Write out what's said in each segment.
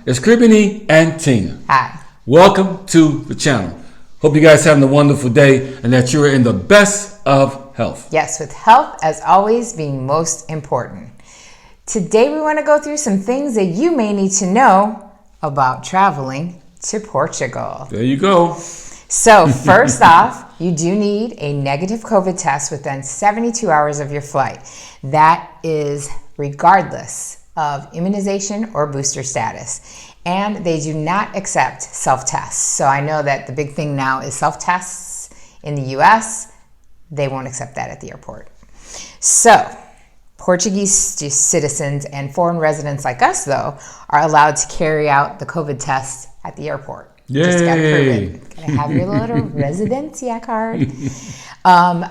It's Cribbini and Tina. Hi. Welcome to the channel. Hope you guys having a wonderful day and that you're in the best of health. Yes, with health as always being most important. Today we want to go through some things that you may need to know about traveling to Portugal. There you go. So first off, you do need a negative COVID test within 72 hours of your flight. That is regardless of immunization or booster status. And they do not accept self-tests. So I know that the big thing now is self-tests in the US. They won't accept that at the airport. So Portuguese citizens and foreign residents like us, though, are allowed to carry out the COVID test at the airport. Yay! Just gotta prove it. Gotta have your little residencia card.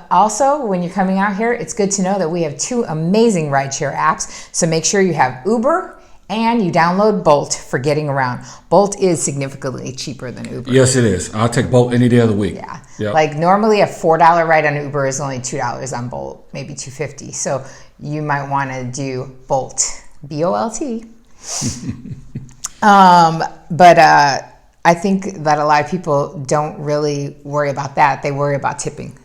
Also, when you're coming out here, it's good to know that we have two amazing rideshare apps. So make sure you have Uber and you download Bolt for getting around. Bolt is significantly cheaper than Uber. Yes, it is. I'll take Bolt any day of the week. Yeah. Yep. Like normally a $4 ride on Uber is only $2 on Bolt, maybe $2.50. So you might want to do Bolt, B-O-L-T. But I think that a lot of people don't really worry about that. They worry about tipping.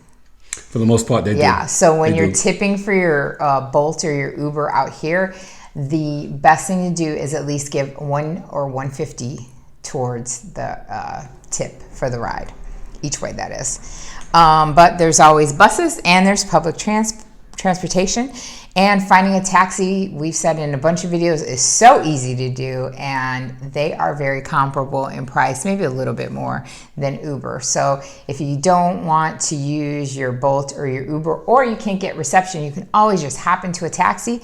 For the most part, they do. Yeah, so when you're tipping for your Bolt or your Uber out here, the best thing to do is at least give $1 or $1.50 towards the tip for the ride, each way that is. But there's always buses and there's public transportation. And finding a taxi, we've said in a bunch of videos, is so easy to do, and they are very comparable in price, maybe a little bit more than Uber. So if you don't want to use your Bolt or your Uber, or you can't get reception, you can always just hop into a taxi,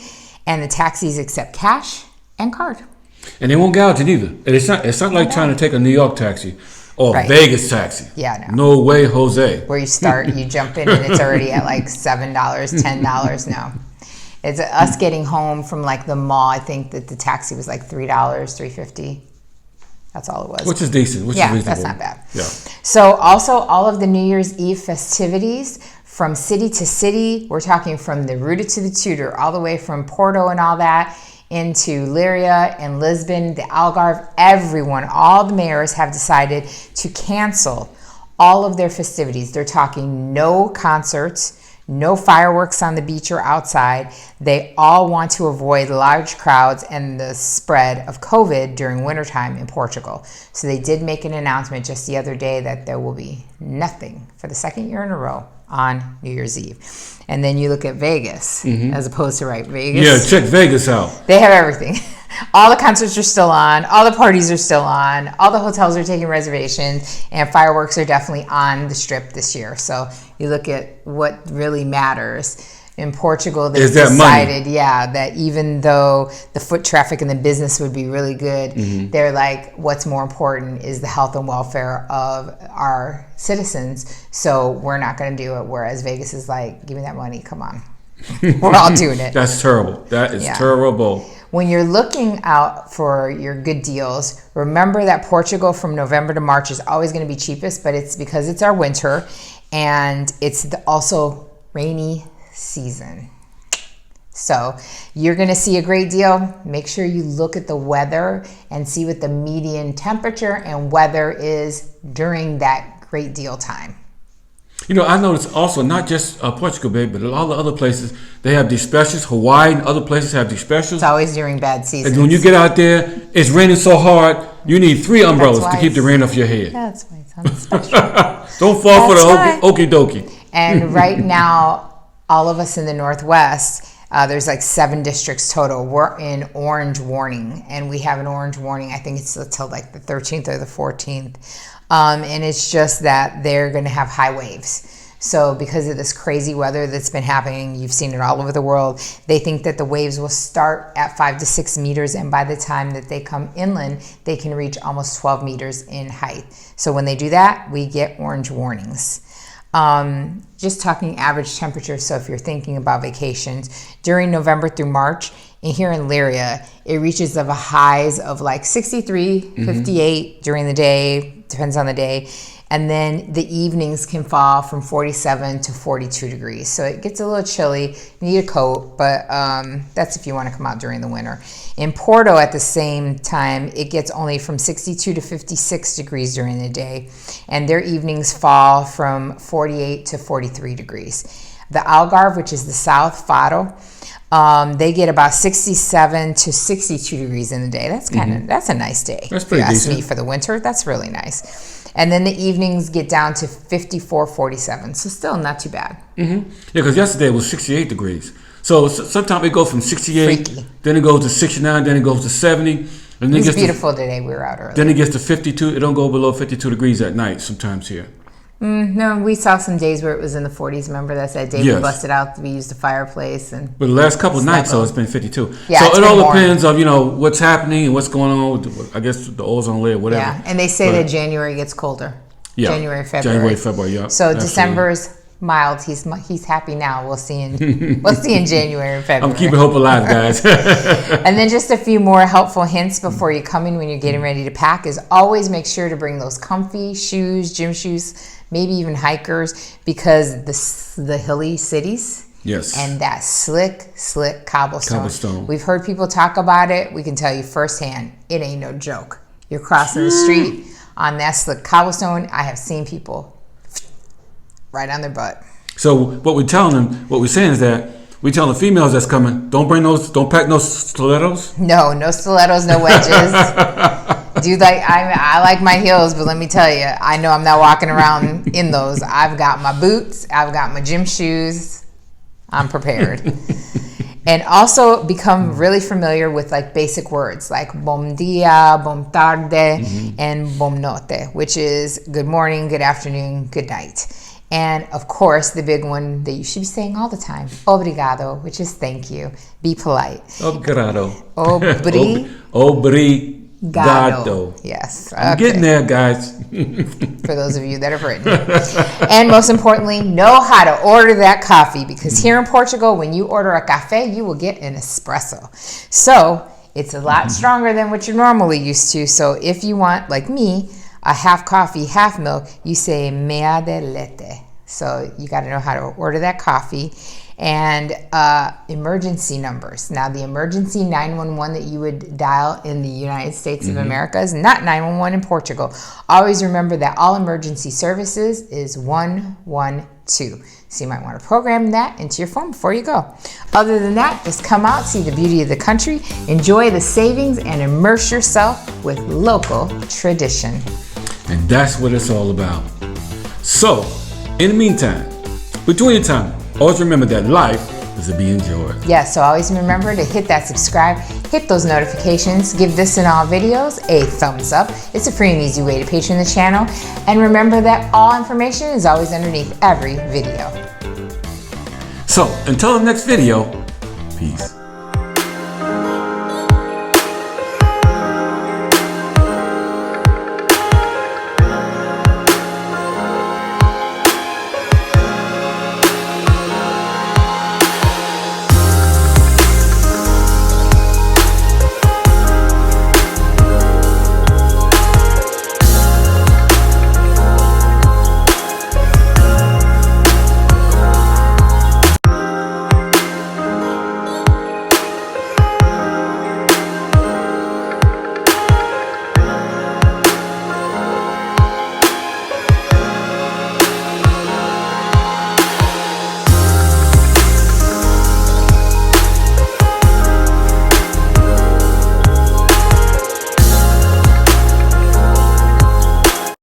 and the taxis accept cash and card. And they won't gouge it either. It's not like trying to take a New York taxi or a Vegas taxi. Yeah, no way, Jose. Where you start, you jump in, and it's already at like $7, $10. No. It's us getting home from like the mall. I think that the taxi was like $3, $3.50. That's all it was. Which is decent. Which is reasonable. That's not bad. Yeah. So also all of the New Year's Eve festivities from city to city. We're talking from the Ruta to the Tudor, all the way from Porto and all that into Leiria and Lisbon, the Algarve. Everyone, all the mayors have decided to cancel all of their festivities. They're talking no concerts, no fireworks on the beach or outside. They all want to avoid large crowds and the spread of COVID during wintertime in Portugal. So they did make an announcement just the other day that there will be nothing for the second year in a row on New Year's Eve. And then you look at Vegas, as opposed to Vegas. Yeah, check Vegas out. They have everything. All the concerts are still on. All the parties are still on. All the hotels are taking reservations. And fireworks are definitely on the Strip this year. So you look at what really matters. In Portugal, they decided, that even though the foot traffic and the business would be really good, they're like, what's more important is the health and welfare of our citizens. So we're not going to do it. Whereas Vegas is like, give me that money. Come on. We're all doing it. That's terrible. That is terrible. When you're looking out for your good deals, remember that Portugal from November to March is always going to be cheapest, but it's because it's our winter and it's also rainy season. So you're going to see a great deal. Make sure you look at the weather and see what the median temperature and weather is during that great deal time. You know, I noticed also not just Portugal, babe, but a lot of other places, they have these specials. Hawaii and other places have these specials. It's always during bad seasons. And when you get out there, it's raining so hard, you need 3 umbrellas to keep the rain off your head. That's why it's on special. Don't fall for the okie dokie. And right now, all of us in the Northwest, there's like 7 districts total. We're in orange warning, and we have an orange warning. I think it's until like the 13th or the 14th. And it's just that they're going to have high waves. So because of this crazy weather that's been happening, you've seen it all over the world, they think that the waves will start at 5 to 6 meters. And by the time that they come inland, they can reach almost 12 meters in height. So when they do that, we get orange warnings. Just talking average temperature. So if you're thinking about vacations during November through March, and here in Leiria, it reaches of a highs of like 63, 58 during the day, depends on the day. And then the evenings can fall from 47 to 42 degrees. So it gets a little chilly. You need a coat, but that's if you want to come out during the winter. In Porto at the same time, it gets only from 62 to 56 degrees during the day. And their evenings fall from 48 to 43 degrees. The Algarve, which is the South, Faro, they get about 67 to 62 degrees in the day. That's that's a nice day. That's pretty decent. For the winter, that's really nice. And then the evenings get down to 54, 47. So still not too bad. Yeah, because yesterday it was 68 degrees. So sometimes it goes from 68, Freaky. then it goes to 69, then it goes to 70. And then It was beautiful today. We were out early. Then it gets to 52. It don't go below 52 degrees at night sometimes here. No, we saw some days where it was in the 40s. Remember that's that day we busted out, we used the fireplace. But the last couple of nights, it's been 52. Yeah, so it all depends on, what's happening and what's going on with, I guess, the ozone layer, whatever. Yeah, and they say that January gets colder. Yeah. January, February, yeah. So absolutely. December's mild. He's happy now. We'll see in January and February. I'm keeping hope alive, guys. And then just a few more helpful hints before you come in when you're getting ready to pack is always make sure to bring those comfy shoes, gym shoes, maybe even hikers, because the hilly cities. Yes. And that slick cobblestone. We've heard people talk about it. We can tell you firsthand, it ain't no joke. You're crossing the street on that slick cobblestone. I have seen people right on their butt. So what we're saying is that we tell the females that's coming, don't pack no stilettos. No stilettos, no wedges. Dude, I like my heels, but let me tell you, I know I'm not walking around in those. I've got my boots, I've got my gym shoes. I'm prepared. And also become really familiar with basic words like bom dia, bom tarde, and bom notte, which is good morning, good afternoon, good night. And of course, the big one that you should be saying all the time, obrigado, which is thank you. Be polite. Obrigado. Obrigado. Yes. I'm getting there, guys. For those of you that have written. And most importantly, know how to order that coffee, because here in Portugal, when you order a café, you will get an espresso. So it's a lot stronger than what you're normally used to. So if you want, like me, a half coffee, half milk, you say mea de leite. So you got to know how to order that coffee. And emergency numbers. Now, the emergency 911 that you would dial in the United States of America is not 911 in Portugal. Always remember that all emergency services is 112. So you might want to program that into your phone before you go. Other than that, just come out, see the beauty of the country, enjoy the savings, and immerse yourself with local tradition. And that's what it's all about. So, in the meantime, between your time, always remember that life is to be enjoyed. Yeah, so always remember to hit that subscribe, hit those notifications, give this and all videos a thumbs up. It's a free and easy way to patron the channel. And remember that all information is always underneath every video. So, until the next video, peace.